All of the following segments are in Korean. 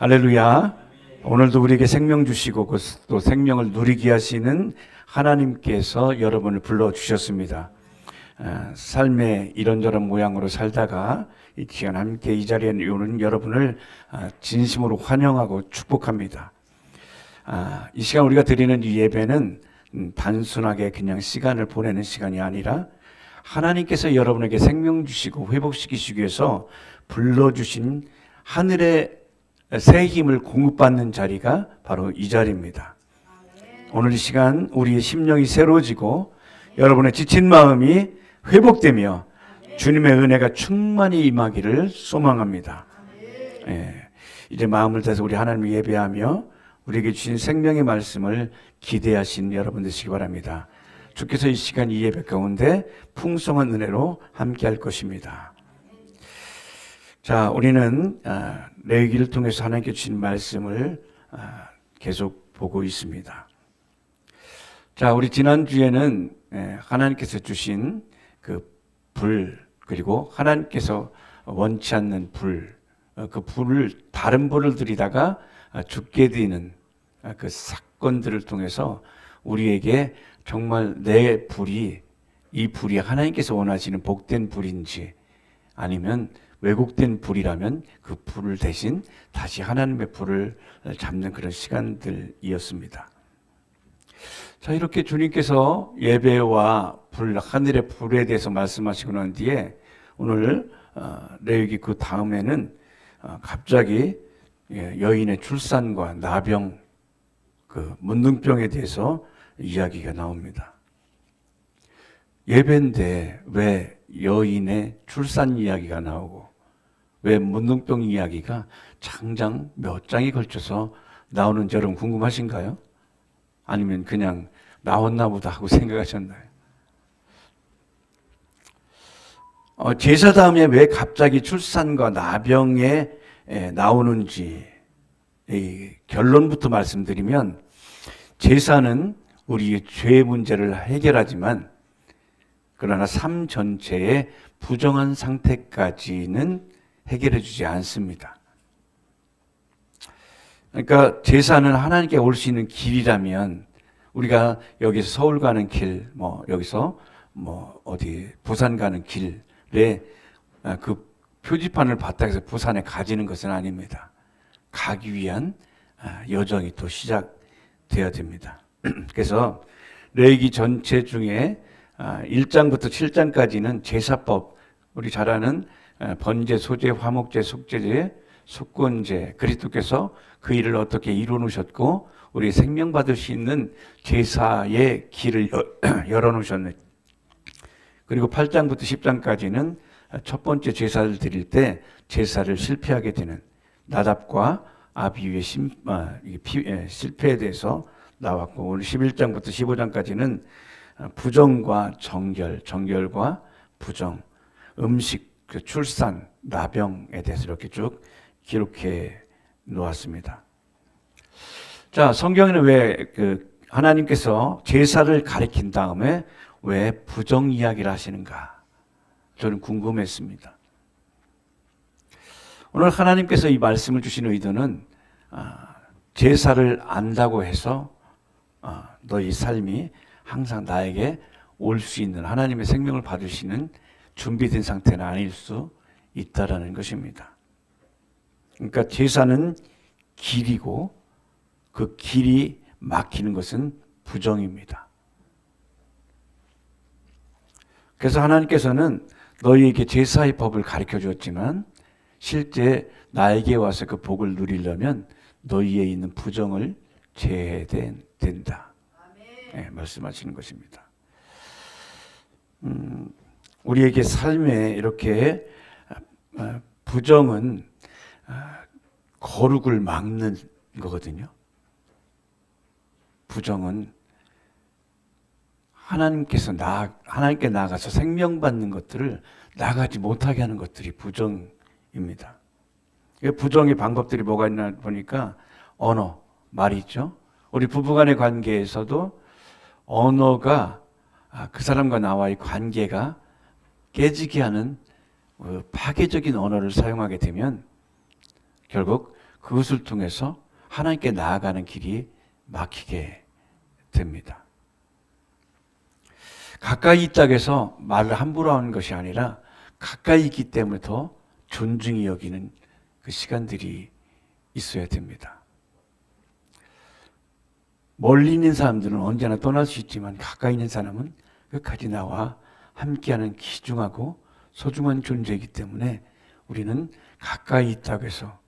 할렐루야. 오늘도 우리에게 생명 주시고 또 생명을 누리게 하시는 하나님께서 여러분을 불러주셨습니다. 삶의 이런저런 모양으로 살다가 이 시간 함께 이 자리에 오는 여러분을 진심으로 환영하고 축복합니다. 이 시간 우리가 드리는 이 예배는 단순하게 그냥 시간을 보내는 시간이 아니라 하나님께서 여러분에게 생명 주시고 회복시키시기 위해서 불러주신 하늘의 새 힘을 공급받는 자리가 바로 이 자리입니다. 오늘 이 시간 우리의 심령이 새로워지고 여러분의 지친 마음이 회복되며 주님의 은혜가 충만히 임하기를 소망합니다. 이제 마음을 다해서 우리 하나님을 예배하며 우리에게 주신 생명의 말씀을 기대하신 여러분 되시기 바랍니다. 주께서 이 시간 이 예배 가운데 풍성한 은혜로 함께 할 것입니다. 자, 우리는 레위기를 통해서 하나님께 주신 말씀을 계속 보고 있습니다. 자, 우리 지난주에는 하나님께서 주신 그 불, 그리고 하나님께서 원치 않는 불, 그 불을, 다른 불을 들이다가 죽게 되는 그 사건들을 통해서 우리에게 정말 내 불이, 이 불이 하나님께서 원하시는 복된 불인지 아니면 왜곡된 불이라면 그 불을 대신 다시 하나님의 불을 잡는 그런 시간들이었습니다. 자, 이렇게 주님께서 예배와 불, 하늘의 불에 대해서 말씀하시고 난 뒤에 오늘 레위기 그 다음에는 갑자기 여인의 출산과 나병, 그 문둥병에 대해서 이야기가 나옵니다. 예배인데 왜 여인의 출산 이야기가 나오고 왜 문둥병 이야기가 장장 몇 장이 걸쳐서 나오는지 여러분 궁금하신가요? 아니면 그냥 나왔나 보다 하고 생각하셨나요? 제사 다음에 왜 갑자기 출산과 나병에 나오는지 이 결론부터 말씀드리면 제사는 우리의 죄 문제를 해결하지만 그러나 삶 전체의 부정한 상태까지는 해결해 주지 않습니다. 그러니까 제사는 하나님께 올 수 있는 길이라면 우리가 여기서 서울 가는 길, 여기서 어디 부산 가는 길에 그 표지판을 바탕에서 부산에 가지는 것은 아닙니다. 가기 위한 여정이 또 시작되어야 됩니다. 그래서 레위기 전체 중에 1장부터 7장까지는 제사법, 우리 잘 아는 번제, 소제, 화목제, 속죄제, 속건제, 그리스도께서 그 일을 어떻게 이루어 놓으셨고 우리 생명 받을 수 있는 제사의 길을 열어 놓으셨네. 그리고 8장부터 10장까지는 첫 번째 제사를 드릴 때 제사를 실패하게 되는 나답과 아비유의 실패에 대해서 나왔고 오늘 11장부터 15장까지는 부정과 정결, 정결과 부정, 음식, 출산, 나병에 대해서 이렇게 쭉 기록해 놓았습니다. 자, 성경에는 왜 하나님께서 제사를 가리킨 다음에 왜 부정 이야기를 하시는가? 저는 궁금했습니다. 오늘 하나님께서 이 말씀을 주신 의도는 제사를 안다고 해서 너희 삶이 항상 나에게 올 수 있는 하나님의 생명을 받으시는 준비된 상태는 아닐 수 있다라는 것입니다. 그러니까 제사는 길이고 그 길이 막히는 것은 부정입니다. 그래서 하나님께서는 너희에게 제사의 법을 가르쳐 주었지만 실제 나에게 와서 그 복을 누리려면 너희에 있는 부정을 제해야 된다. 네, 말씀하시는 것입니다. 우리에게 삶에 이렇게 부정은 거룩을 막는 거거든요. 부정은 하나님께 나가서 생명받는 것들을 나가지 못하게 하는 것들이 부정입니다. 부정의 방법들이 뭐가 있나 보니까 언어, 말이 있죠. 우리 부부간의 관계에서도 언어가 그 사람과 나와의 관계가 깨지게 하는 파괴적인 언어를 사용하게 되면 결국 그것을 통해서 하나님께 나아가는 길이 막히게 됩니다. 가까이 있다고 해서 말을 함부로 하는 것이 아니라 가까이 있기 때문에 더 존중이 여기는 그 시간들이 있어야 됩니다. 멀리 있는 사람들은 언제나 떠날 수 있지만 가까이 있는 사람은 끝까지 나와 함께하는 귀중하고 소중한 존재이기 때문에 우리는 가까이 있다고 해서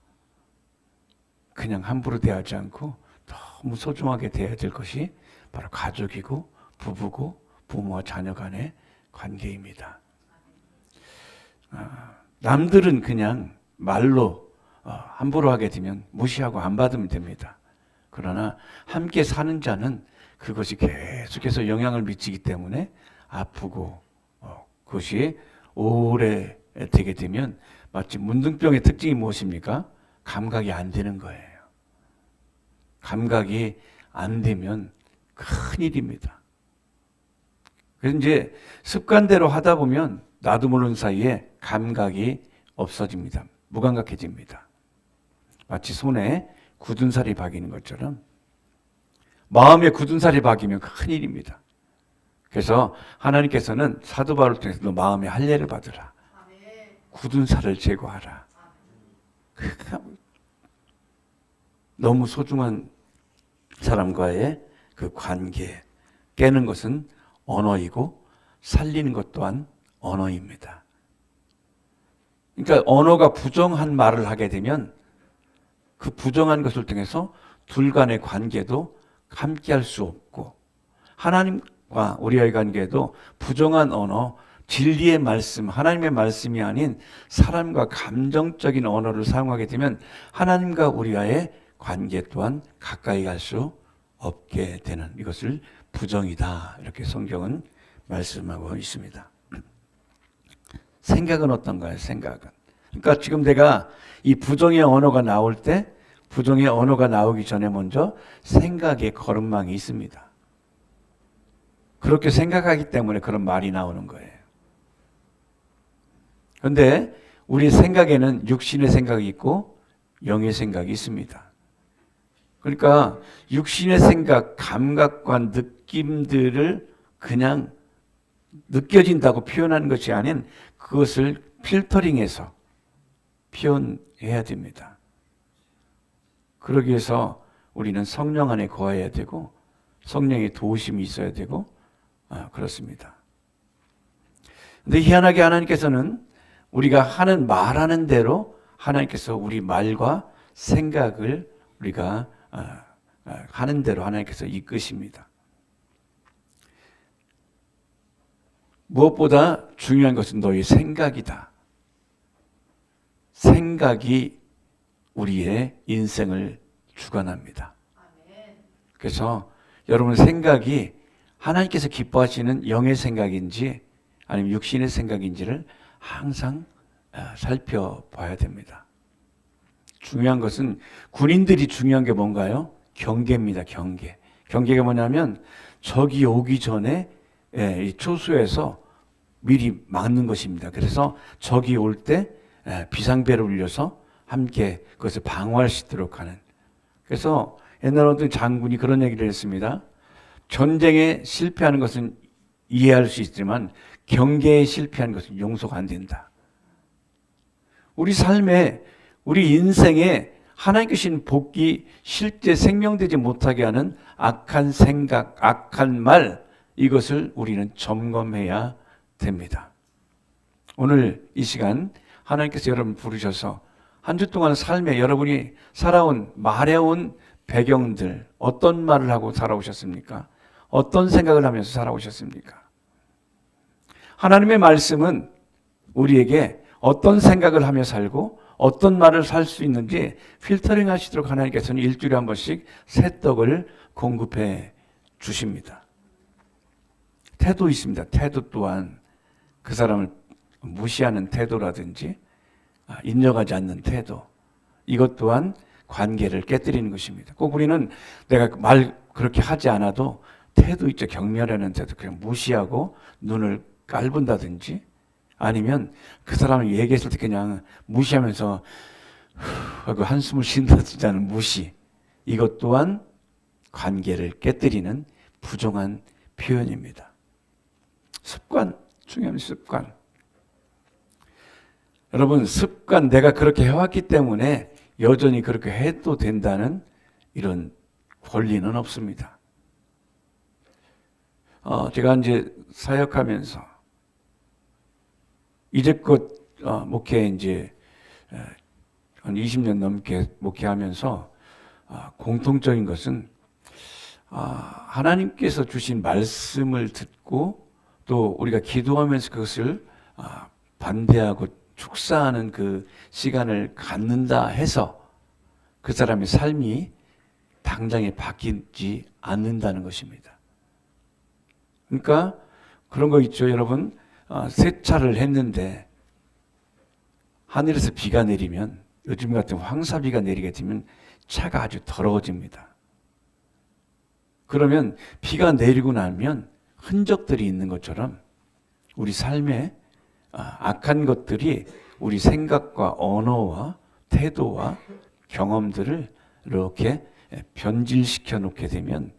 그냥 함부로 대하지 않고 너무 소중하게 대해야 될 것이 바로 가족이고 부부고 부모와 자녀 간의 관계입니다. 남들은 그냥 말로 함부로 하게 되면 무시하고 안 받으면 됩니다. 그러나 함께 사는 자는 그것이 계속해서 영향을 미치기 때문에 아프고 그것이 오래 되게 되면 마치 문둥병의 특징이 무엇입니까? 감각이 안 되는 거예요. 감각이 안 되면 큰일입니다. 그래서 이제 습관대로 하다 보면 나도 모르는 사이에 감각이 없어집니다. 무감각해집니다. 마치 손에 굳은 살이 박이는 것처럼 마음에 굳은 살이 박이면 큰일입니다. 그래서 하나님께서는 사도 바울을 통해서 너 마음에 할례를 받으라. 굳은 살을 제거하라. 너무 소중한 사람과의 그 관계 깨는 것은 언어이고 살리는 것 또한 언어입니다. 그러니까 언어가 부정한 말을 하게 되면 그 부정한 것을 통해서 둘 간의 관계도 함께할 수 없고 하나님과 우리의 관계도 부정한 언어, 진리의 말씀, 하나님의 말씀이 아닌 사람과 감정적인 언어를 사용하게 되면 하나님과 우리와의 관계 또한 가까이 갈 수 없게 되는 이것을 부정이다. 이렇게 성경은 말씀하고 있습니다. 생각은 어떤가요? 생각은. 그러니까 지금 내가 이 부정의 언어가 나올 때 부정의 언어가 나오기 전에 먼저 생각의 거름망이 있습니다. 그렇게 생각하기 때문에 그런 말이 나오는 거예요. 그런데 우리 생각에는 육신의 생각이 있고 영의 생각이 있습니다. 그러니까 육신의 생각, 감각과 느낌들을 그냥 느껴진다고 표현하는 것이 아닌 그것을 필터링해서 표현해야 됩니다. 그러기 위해서 우리는 성령 안에 거해야 되고 성령의 도우심이 있어야 되고 그렇습니다. 근데 희한하게 하나님께서는 우리가 말하는 대로 하나님께서 우리 말과 생각을 우리가 하는 대로 하나님께서 이끄십니다. 무엇보다 중요한 것은 너희 생각이다. 생각이 우리의 인생을 주관합니다. 그래서 여러분 생각이 하나님께서 기뻐하시는 영의 생각인지 아니면 육신의 생각인지를 항상 살펴봐야 됩니다. 중요한 것은 군인들이 중요한 게 뭔가요? 경계입니다. 경계. 경계가 뭐냐면 적이 오기 전에 이 초소에서 미리 막는 것입니다. 그래서 적이 올 때 비상벨을 울려서 함께 그것을 방어할 수 있도록 하는. 그래서 옛날 어떤 장군이 그런 얘기를 했습니다. 전쟁에 실패하는 것은 이해할 수 있지만 경계에 실패하는 것은 용서가 안 된다. 우리 삶에 우리 인생에 하나님께 주신 복이 실제 생명되지 못하게 하는 악한 생각, 악한 말 이것을 우리는 점검해야 됩니다. 오늘 이 시간 하나님께서 여러분 부르셔서 한 주 동안 삶에 여러분이 살아온 말해온 배경들 어떤 말을 하고 살아오셨습니까? 어떤 생각을 하면서 살아오셨습니까? 하나님의 말씀은 우리에게 어떤 생각을 하며 살고 어떤 말을 살 수 있는지 필터링 하시도록 하나님께서는 일주일에 한 번씩 새 떡을 공급해 주십니다. 태도 있습니다. 태도 또한 그 사람을 무시하는 태도라든지 인정하지 않는 태도 이것 또한 관계를 깨뜨리는 것입니다. 꼭 우리는 내가 말 그렇게 하지 않아도 태도 있죠. 경멸하는 태도 그냥 무시하고 눈을 깔본다든지 아니면 그 사람을 얘기했을 때 그냥 무시하면서 하고 한숨을 쉰다든지 하는 무시. 이것 또한 관계를 깨뜨리는 부정한 표현입니다. 습관, 중요한 습관. 여러분, 습관, 내가 그렇게 해왔기 때문에 여전히 그렇게 해도 된다는 이런 권리는 없습니다. 제가 이제 사역하면서 이제껏 목회 이제 한 20년 넘게 목회하면서 공통적인 것은 하나님께서 주신 말씀을 듣고 또 우리가 기도하면서 그것을 반대하고 축사하는 그 시간을 갖는다 해서 그 사람의 삶이 당장에 바뀌지 않는다는 것입니다. 그러니까 그런 거 있죠, 여러분. 세차를 했는데 하늘에서 비가 내리면, 요즘 같은 황사비가 내리게 되면 차가 아주 더러워집니다. 그러면 비가 내리고 나면 흔적들이 있는 것처럼 우리 삶에 악한 것들이 우리 생각과 언어와 태도와 경험들을 이렇게 변질시켜 놓게 되면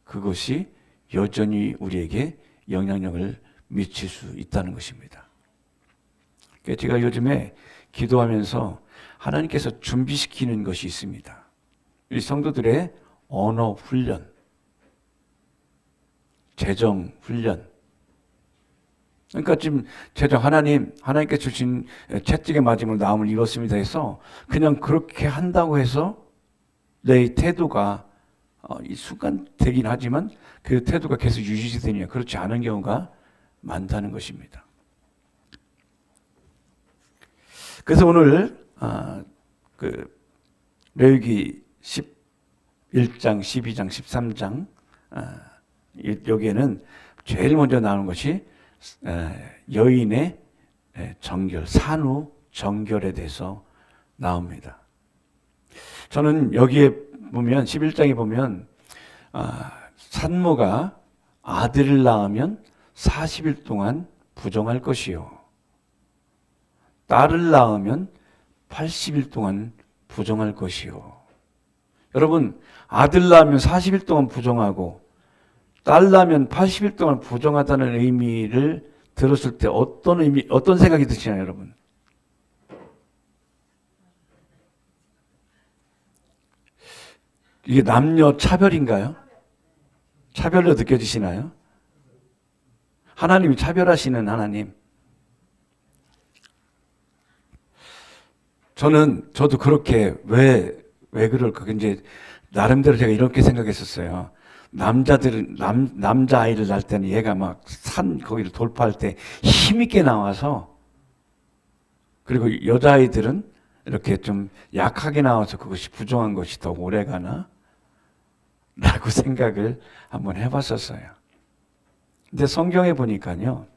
그것이 여전히 우리에게 영향력을 미칠 수 있다는 것입니다. 그러니까 제가 요즘에 기도하면서 하나님께서 준비시키는 것이 있습니다. 우리 성도들의 언어 훈련, 재정 훈련. 그러니까 지금 재정 하나님께 주신 채찍에 맞음으로 나음을 입었습니다 해서 그냥 그렇게 한다고 해서 내 태도가 이 순간 되긴 하지만 그 태도가 계속 유지되냐, 그렇지 않은 경우가 많다는 것입니다. 그래서 오늘 그 레위기 11장, 12장, 13장 여기에는 제일 먼저 나오는 것이 여인의 정결, 산후 정결에 대해서 나옵니다. 저는 여기에 보면 11장에 보면 산모가 아들을 낳으면 40일 동안 부정할 것이요, 딸을 낳으면 80일 동안 부정할 것이요. 여러분, 아들 낳으면 40일 동안 부정하고 딸 낳으면 80일 동안 부정하다는 의미를 들었을 때 어떤 생각이 드시나요, 여러분? 이게 남녀 차별인가요? 차별로 느껴지시나요? 하나님이 차별하시는 하나님. 저도 그렇게 왜 그럴까? 이제 나름대로 제가 이렇게 생각했었어요. 남자아이를 낳을 때는 얘가 막 산 거기를 돌파할 때 힘있게 나와서, 그리고 여자아이들은 이렇게 좀 약하게 나와서 그것이 부정한 것이 더 오래 가나? 라고 생각을 한번 해봤었어요. 근데 성경에 보니까요,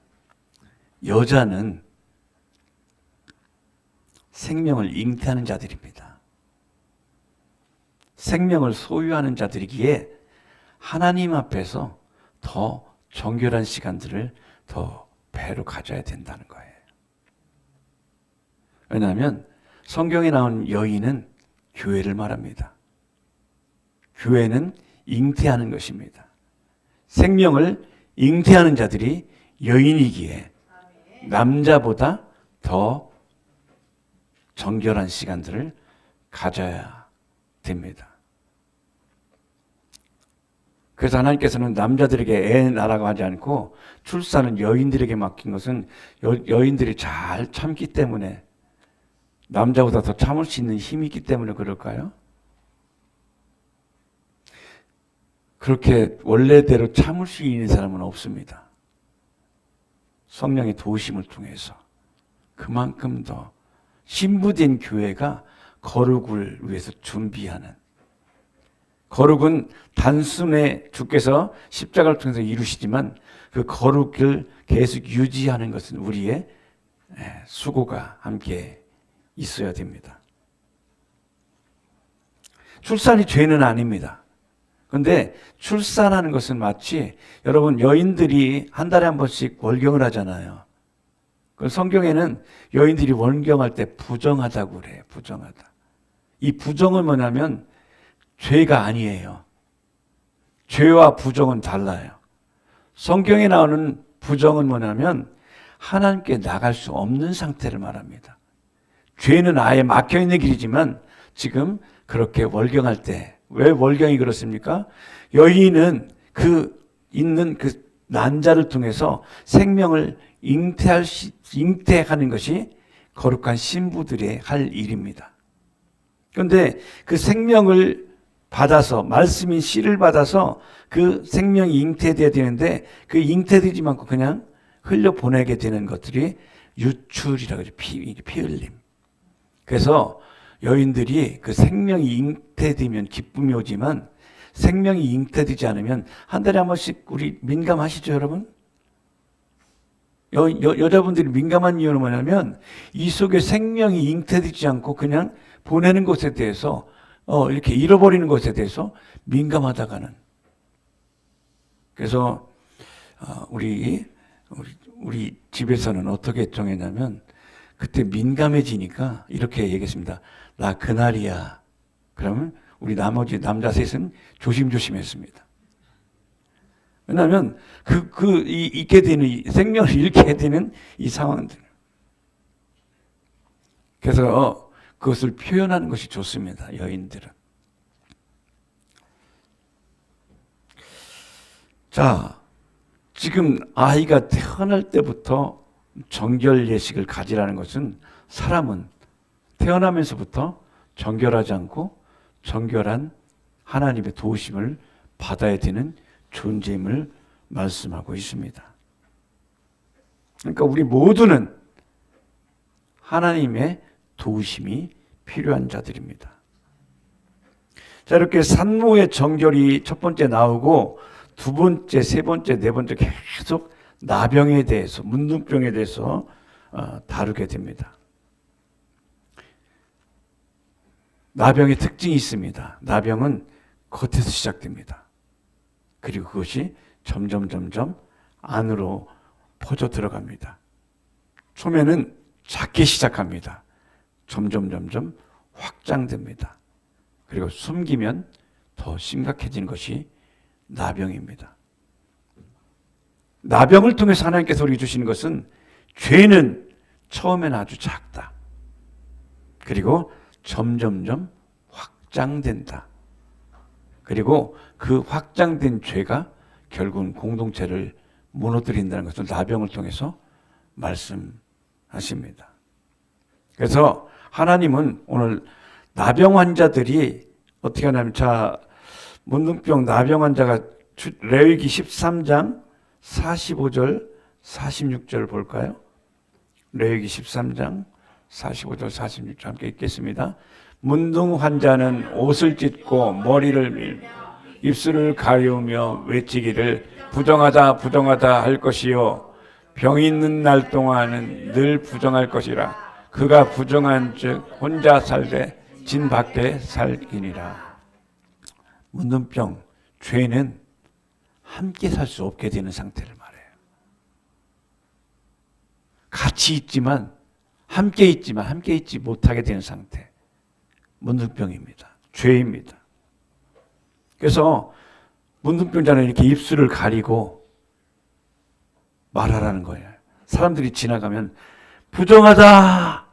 여자는 생명을 잉태하는 자들입니다. 생명을 소유하는 자들이기에 하나님 앞에서 더 정결한 시간들을 더 배로 가져야 된다는 거예요. 왜냐하면 성경에 나온 여인은 교회를 말합니다. 교회는 잉태하는 것입니다. 생명을 잉태하는 자들이 여인이기에 남자보다 더 정결한 시간들을 가져야 됩니다. 그래서 하나님께서는 남자들에게 애 낳으라고 하지 않고 출산은 여인들에게 맡긴 것은 여인들이 잘 참기 때문에, 남자보다 더 참을 수 있는 힘이 있기 때문에 그럴까요? 그렇게 원래대로 참을 수 있는 사람은 없습니다. 성령의 도우심을 통해서 그만큼 더 신부된 교회가 거룩을 위해서 준비하는, 거룩은 단순히 주께서 십자가를 통해서 이루시지만 그 거룩을 계속 유지하는 것은 우리의 수고가 함께 있어야 됩니다. 출산이 죄는 아닙니다. 그런데 출산하는 것은 마치, 여러분, 여인들이 한 달에 한 번씩 월경을 하잖아요. 그 성경에는 여인들이 월경할 때 부정하다고 그래요. 부정하다. 이 부정은 뭐냐면 죄가 아니에요. 죄와 부정은 달라요. 성경에 나오는 부정은 뭐냐면 하나님께 나갈 수 없는 상태를 말합니다. 죄는 아예 막혀있는 길이지만 지금 그렇게 월경할 때, 왜 월경이 그렇습니까? 여인은 있는 그 난자를 통해서 생명을 잉태하는 것이 거룩한 신부들의 할 일입니다. 그런데 그 생명을 받아서, 말씀인 씨를 받아서 그 생명이 잉태되어야 되는데 그 잉태되지 않고 그냥 흘려보내게 되는 것들이 유출이라고 하죠. 피 흘림. 그래서 여인들이 그 생명이 잉태되면 기쁨이 오지만 생명이 잉태되지 않으면 한 달에 한 번씩 우리 민감하시죠, 여러분? 여자분들이 민감한 이유는 뭐냐면 이 속에 생명이 잉태되지 않고 그냥 보내는 것에 대해서 이렇게 잃어버리는 것에 대해서 민감하다가는. 그래서 우리 집에서는 어떻게 정했냐면 그때 민감해지니까 이렇게 얘기했습니다. 나 그날이야. 그러면 우리 나머지 남자 셋은 조심조심했습니다. 왜냐하면 잊게 되는 생명을 잃게 되는 이 상황들. 그래서 그것을 표현하는 것이 좋습니다. 여인들은. 자, 지금 아이가 태어날 때부터 정결 예식을 가지라는 것은 사람은 태어나면서부터 정결하지 않고 정결한 하나님의 도우심을 받아야 되는 존재임을 말씀하고 있습니다. 그러니까 우리 모두는 하나님의 도우심이 필요한 자들입니다. 자, 이렇게 산모의 정결이 첫 번째 나오고 두 번째, 세 번째, 네 번째 계속 나병에 대해서, 문둥병에 대해서 다루게 됩니다. 나병의 특징이 있습니다. 나병은 겉에서 시작됩니다. 그리고 그것이 점점 안으로 퍼져 들어갑니다. 처음에는 작게 시작합니다. 점점 확장됩니다. 그리고 숨기면 더 심각해지는 것이 나병입니다. 나병을 통해서 하나님께서 우리에게 주시는 것은 죄는 처음에는 아주 작다. 그리고 점점 확장된다. 그리고 그 확장된 죄가 결국은 공동체를 무너뜨린다는 것을 나병을 통해서 말씀하십니다. 그래서 하나님은 오늘 나병 환자들이 어떻게 하냐면, 자, 문둥병 나병 환자가 레위기 13장 45절 46절 볼까요? 레위기 13장 45절 46절 함께 읽겠습니다. 문둥 환자는 옷을 찢고 머리를 밀며 입술을 가리우며 외치기를 부정하다 부정하다 할 것이요 병 있는 날 동안은 늘 부정할 것이라. 그가 부정한 즉 혼자 살되 진 밖에 살기니라. 문둥병, 죄는 함께 살 수 없게 되는 상태를 말해요. 같이 있지만 함께 있지 못하게 되는 상태. 문둥병입니다. 죄입니다. 그래서 문둥병자는 이렇게 입술을 가리고 말하라는 거예요. 사람들이 지나가면 부정하다.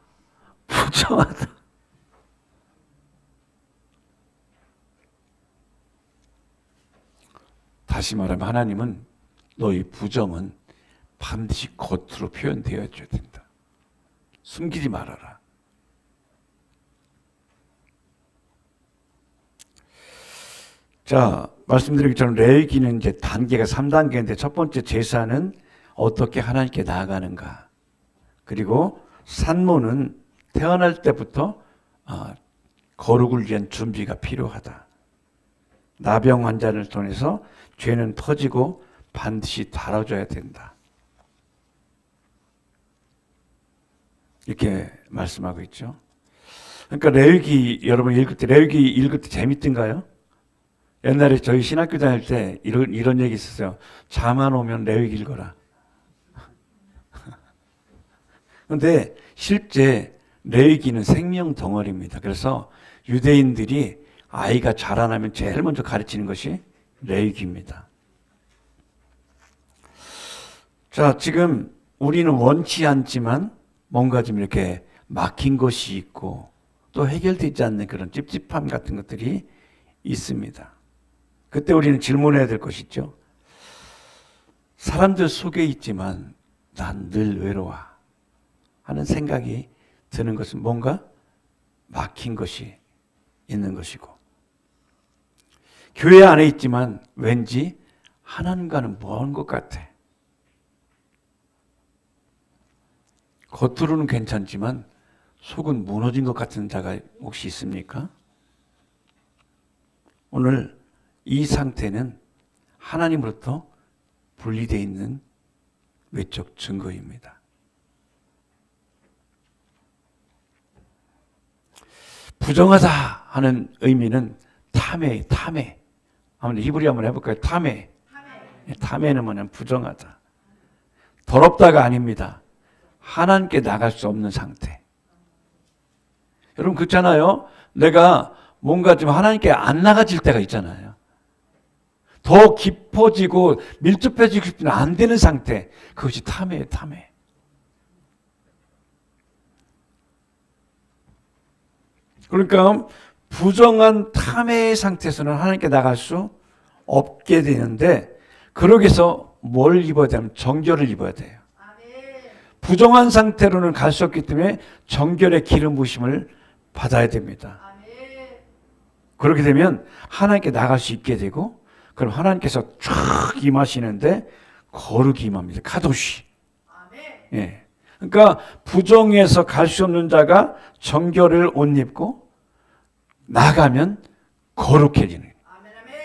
다시 말하면 하나님은 너희 부정은 반드시 겉으로 표현되어야 된다. 숨기지 말아라. 자, 말씀드리기 전에 레위기는 이제 단계가 3단계인데 첫 번째 제사는 어떻게 하나님께 나아가는가. 그리고 산모는 태어날 때부터 거룩을 위한 준비가 필요하다. 나병 환자를 통해서 죄는 터지고 반드시 다뤄져야 된다. 이렇게 말씀하고 있죠. 그러니까 레위기 여러분 레위기 읽을 때 재밌던가요? 옛날에 저희 신학교 다닐 때 이런 얘기 있었어요. 잠안 오면 레위기 읽어라. 그런데 실제 레위기는 생명 덩어리입니다. 그래서 유대인들이 아이가 자라나면 제일 먼저 가르치는 것이 레위기입니다. 자, 지금 우리는 원치 않지만 뭔가 좀 이렇게 막힌 것이 있고 또 해결되지 않는 그런 찝찝함 같은 것들이 있습니다. 그때 우리는 질문해야 될 것이 있죠. 사람들 속에 있지만 난 늘 외로워 하는 생각이 드는 것은 뭔가 막힌 것이 있는 것이고, 교회 안에 있지만 왠지 하나님과는 먼 것 같아. 겉으로는 괜찮지만 속은 무너진 것 같은 자가 혹시 있습니까? 오늘 이 상태는 하나님으로부터 분리되어 있는 외적 증거입니다. 부정하다 하는 의미는 탐해. 한번 히브리 한번 해볼까요? 탐해. 탐해는 뭐냐면 부정하다. 더럽다가 아닙니다. 하나님께 나갈 수 없는 상태. 여러분 그렇잖아요. 내가 뭔가 좀 하나님께 안 나가질 때가 있잖아요. 더 깊어지고 밀접해지고 싶으면 안 되는 상태. 그것이 탐해예요. 탐해. 그러니까 부정한 탐해의 상태에서는 하나님께 나갈 수 없게 되는데, 그러기 위해서 뭘 입어야 되냐면 정결을 입어야 돼요. 부정한 상태로는 갈 수 없기 때문에 정결의 기름 부으심을 받아야 됩니다. 그렇게 되면 하나님께 나갈 수 있게 되고, 그럼 하나님께서 쫙 임하시는데 거룩이 임합니다. 카도시. 예. 그러니까 부정에서 갈 수 없는 자가 정결을 옷 입고 나가면 거룩해지는.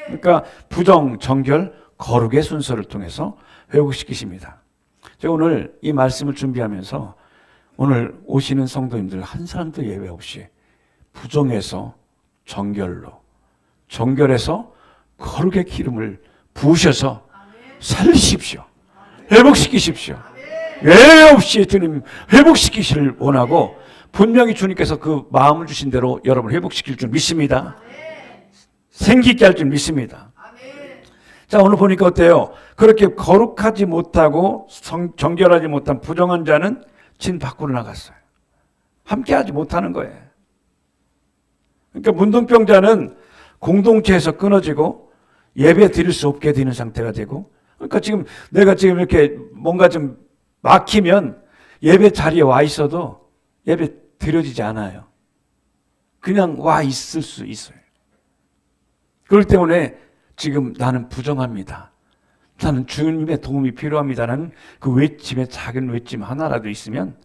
그러니까 부정, 정결, 거룩의 순서를 통해서 회복시키십니다. 제가 오늘 이 말씀을 준비하면서 오늘 오시는 성도님들 한 사람도 예외 없이 부정에서 정결로, 정결에서 거룩의 기름을 부으셔서 살리십시오. 회복시키십시오. 예외 없이 주님 회복시키시를 원하고, 분명히 주님께서 그 마음을 주신 대로 여러분을 회복시킬 줄 믿습니다. 생기게 할 줄 믿습니다. 자, 오늘 보니까 어때요? 그렇게 거룩하지 못하고 정결하지 못한 부정한 자는 진 밖으로 나갔어요. 함께하지 못하는 거예요. 그러니까 문둥병자는 공동체에서 끊어지고 예배 드릴 수 없게 되는 상태가 되고, 그러니까 지금 내가 지금 이렇게 뭔가 좀 막히면 예배 자리에 와 있어도 예배 드려지지 않아요. 그냥 와 있을 수 있어요. 그렇기 때문에 지금 나는 부정합니다. 나는 주님의 도움이 필요합니다라는 그 외침에 작은 외침 하나라도 있으면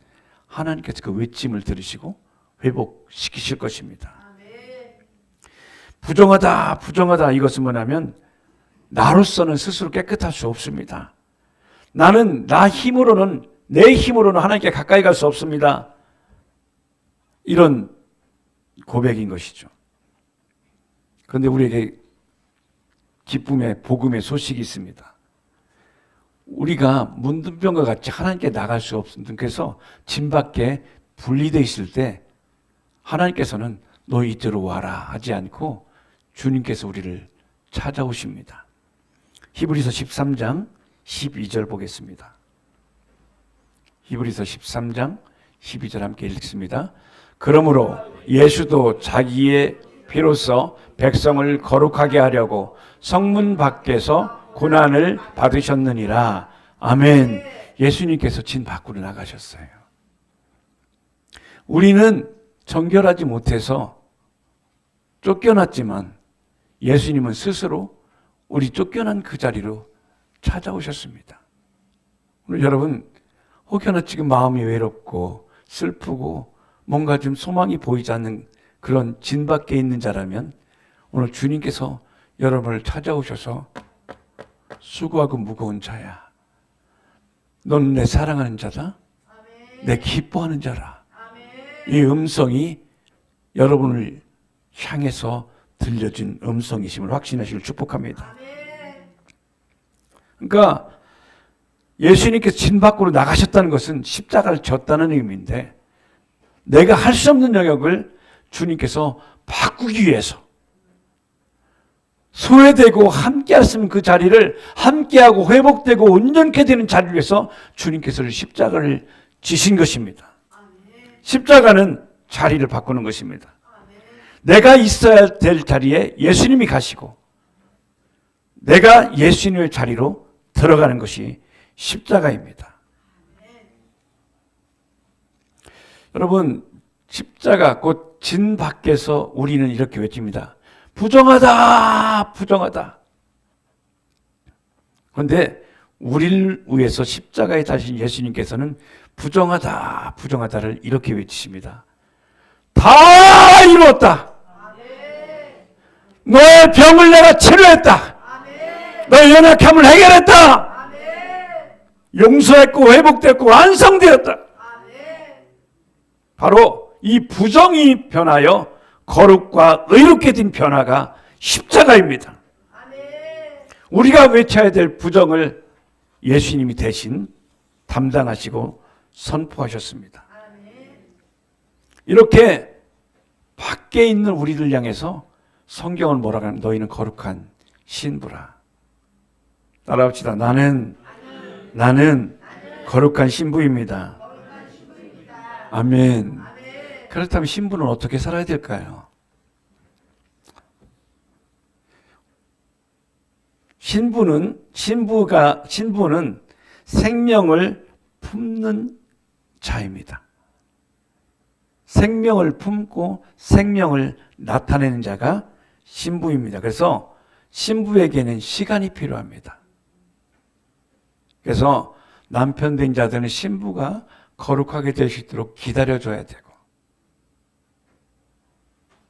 하나님께서 그 외침을 들으시고 회복시키실 것입니다. 부정하다 이것은 뭐냐면 나로서는 스스로 깨끗할 수 없습니다. 나는 내 힘으로는 하나님께 가까이 갈 수 없습니다. 이런 고백인 것이죠. 그런데 우리에게 기쁨의 복음의 소식이 있습니다. 우리가 문둥병과 같이 하나님께 나갈 수 없습니다. 그래서 진 밖에 분리되어 있을 때 하나님께서는 너 이쪽으로 와라 하지 않고 주님께서 우리를 찾아오십니다. 히브리서 13장 12절 보겠습니다. 히브리서 13장 12절 함께 읽습니다. 그러므로 예수도 자기의 피로써 백성을 거룩하게 하려고 성문 밖에서 고난을 받으셨느니라. 아멘. 예수님께서 진 밖으로 나가셨어요. 우리는 정결하지 못해서 쫓겨났지만 예수님은 스스로 우리 쫓겨난 그 자리로 찾아오셨습니다. 오늘 여러분 혹여나 지금 마음이 외롭고 슬프고 뭔가 좀 소망이 보이지 않는 그런 진 밖에 있는 자라면 오늘 주님께서 여러분을 찾아오셔서 수고하고 무거운 자야. 넌 내 사랑하는 자다. 내 기뻐하는 자라. 이 음성이 여러분을 향해서 들려진 음성이심을 확신하시길 축복합니다. 그러니까 예수님께서 진 밖으로 나가셨다는 것은 십자가를 졌다는 의미인데, 내가 할 수 없는 영역을 주님께서 바꾸기 위해서 소외되고 함께했으면 그 자리를 함께하고 회복되고 온전케 되는 자리를 위해서 주님께서 십자가를 지신 것입니다. 십자가는 자리를 바꾸는 것입니다. 내가 있어야 될 자리에 예수님이 가시고 내가 예수님의 자리로 들어가는 것이 십자가입니다. 여러분, 십자가 곧 진 밖에서 우리는 이렇게 외칩니다. 부정하다, 부정하다. 그런데 우리를 위해서 십자가에 달리신 예수님께서는 부정하다, 부정하다를 이렇게 외치십니다. 다 이루었다. 너의 병을 내가 치료했다. 너의 연약함을 해결했다. 용서했고 회복됐고 완성되었다. 바로 이 부정이 변하여 거룩과 의롭게 된 변화가 십자가입니다. 우리가 외쳐야 될 부정을 예수님이 대신 담당하시고 선포하셨습니다. 이렇게 밖에 있는 우리를 향해서 성경은 뭐라고 하냐면 너희는 거룩한 신부라. 따라합시다. 나는 거룩한 신부입니다. 아멘. 그렇다면 신부는 어떻게 살아야 될까요? 신부는 생명을 품는 자입니다. 생명을 품고 생명을 나타내는 자가 신부입니다. 그래서 신부에게는 시간이 필요합니다. 그래서 남편 된 자들은 신부가 거룩하게 될 수 있도록 기다려줘야 되고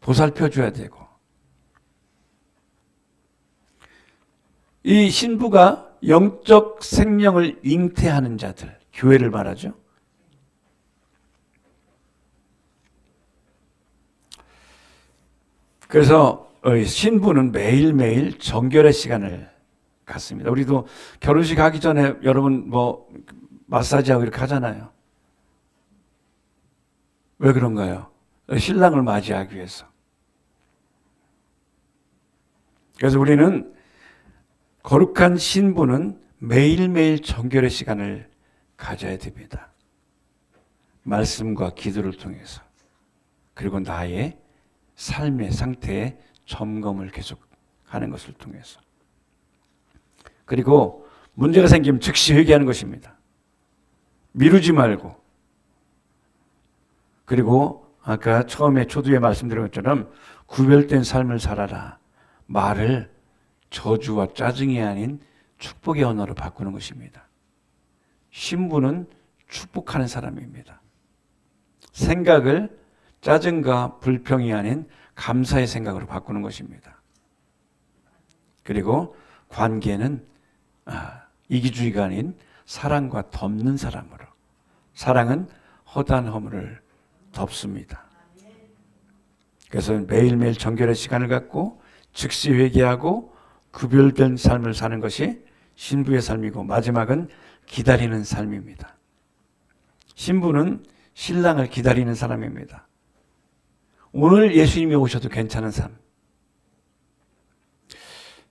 보살펴줘야 되고 이 신부가 영적 생명을 잉태하는 자들, 교회를 말하죠. 그래서 신부는 매일매일 정결의 시간을 갖습니다. 우리도 결혼식 하기 전에 여러분 마사지하고 이렇게 하잖아요. 왜 그런가요? 신랑을 맞이하기 위해서. 그래서 우리는 거룩한 신부는 매일매일 정결의 시간을 가져야 됩니다. 말씀과 기도를 통해서. 그리고 나의 삶의 상태의 점검을 계속하는 것을 통해서. 그리고 문제가 생기면 즉시 회개하는 것입니다. 미루지 말고. 그리고 아까 처음에 초두에 말씀드린 것처럼 구별된 삶을 살아라. 말을 저주와 짜증이 아닌 축복의 언어로 바꾸는 것입니다. 신부는 축복하는 사람입니다. 생각을 짜증과 불평이 아닌 감사의 생각으로 바꾸는 것입니다. 그리고 관계는 이기주의가 아닌 사랑과 덮는 사람으로. 사랑은 허다한 허물을 덮습니다. 그래서 매일매일 정결의 시간을 갖고 즉시 회개하고 구별된 삶을 사는 것이 신부의 삶이고 마지막은 기다리는 삶입니다. 신부는 신랑을 기다리는 사람입니다. 오늘 예수님이 오셔도 괜찮은 삶.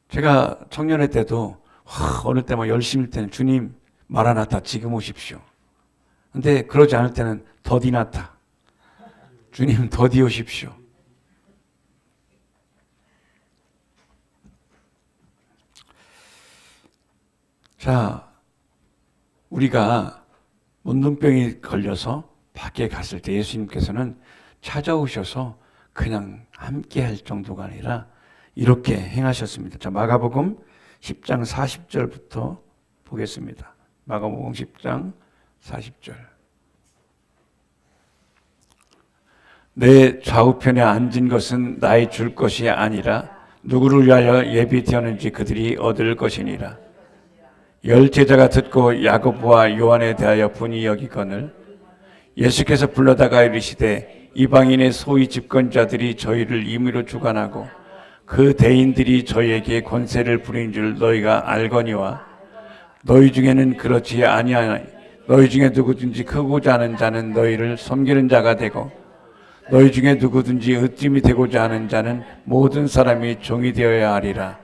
제가 청년회 때도 어느 때만 열심일 때는 주님 마라나타 지금 오십시오. 근데 그러지 않을 때는 더디나타. 주님 더디 오십시오. 자, 우리가 문둥병이 걸려서 밖에 갔을 때 예수님께서는 찾아오셔서 그냥 함께 할 정도가 아니라 이렇게 행하셨습니다. 자, 마가복음 10장 40절부터 보겠습니다. 마가복음 10장 40절. 내 좌우편에 앉은 것은 나의 줄 것이 아니라 누구를 위하여 예비되었는지 그들이 얻을 것이니라. 열 제자가 듣고 야고보와 요한에 대하여 분이 여기거늘 예수께서 불러다가 이르시되 이방인의 소위 집권자들이 저희를 임의로 주관하고 그 대인들이 저희에게 권세를 부린 줄 너희가 알거니와 너희 중에는 그렇지 아니하니 너희 중에 누구든지 크고자 하는 자는 너희를 섬기는 자가 되고 너희 중에 누구든지 으뜸이 되고자 하는 자는 모든 사람이 종이 되어야 하리라.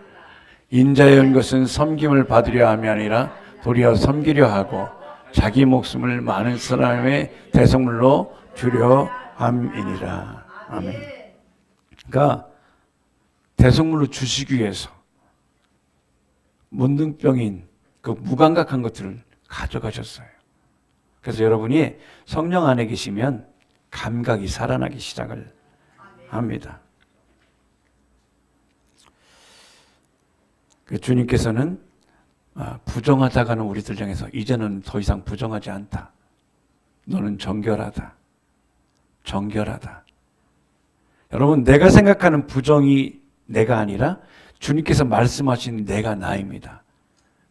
인자의 온 것은 섬김을 받으려 함이 아니라 도리어 섬기려 하고 자기 목숨을 많은 사람의 대속물로 주려 함이니라. 아멘. 그러니까 대속물로 주시기 위해서 문둥병인 그 무감각한 것들을 가져가셨어요. 그래서 여러분이 성령 안에 계시면 감각이 살아나기 시작을 합니다. 주님께서는 부정하다가는 우리들 향해서 이제는 더 이상 부정하지 않다. 너는 정결하다. 정결하다. 여러분, 내가 생각하는 부정이 내가 아니라 주님께서 말씀하신 내가 나입니다.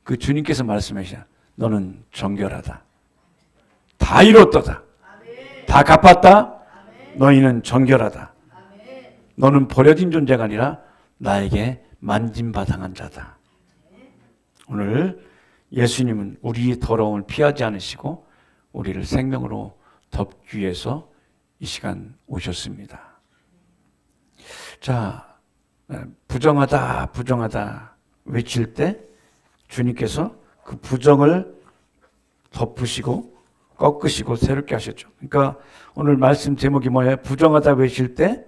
그 주님께서 말씀하시자 너는 정결하다. 다 이뤘도다. 다 갚았다. 너희는 정결하다. 너는 버려진 존재가 아니라 나에게 만짐바당한 자다. 오늘 예수님은 우리의 더러움을 피하지 않으시고 우리를 생명으로 덮기 위해서 이 시간 오셨습니다. 자, 부정하다, 부정하다 외칠 때 주님께서 그 부정을 덮으시고 꺾으시고 새롭게 하셨죠. 그러니까 오늘 말씀 제목이 뭐예요? 부정하다 외칠 때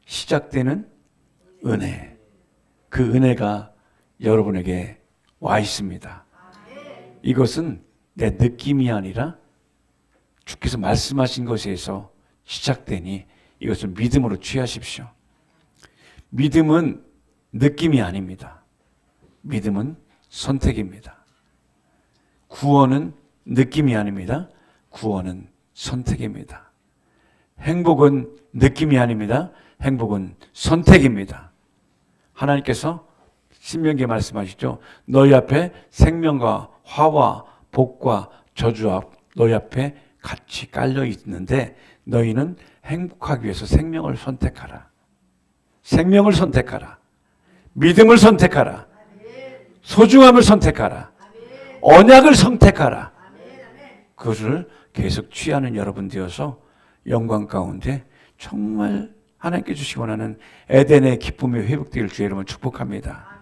시작되는 은혜. 그 은혜가 여러분에게 와 있습니다. 이것은 내 느낌이 아니라 주께서 말씀하신 것에서 시작되니 이것을 믿음으로 취하십시오. 믿음은 느낌이 아닙니다. 믿음은 선택입니다. 구원은 느낌이 아닙니다. 구원은 선택입니다. 행복은 느낌이 아닙니다. 행복은 선택입니다. 하나님께서 신명기에 말씀하시죠. 너희 앞에 생명과 화와 복과 저주와 너희 앞에 같이 깔려 있는데 너희는 행복하기 위해서 생명을 선택하라. 생명을 선택하라. 믿음을 선택하라. 소중함을 선택하라. 언약을 선택하라. 그것을 계속 취하는 여러분 되어서 영광 가운데 정말 하나님께 주시기 원하는 에덴의 기쁨이 회복되길 주의 이름으로 축복합니다.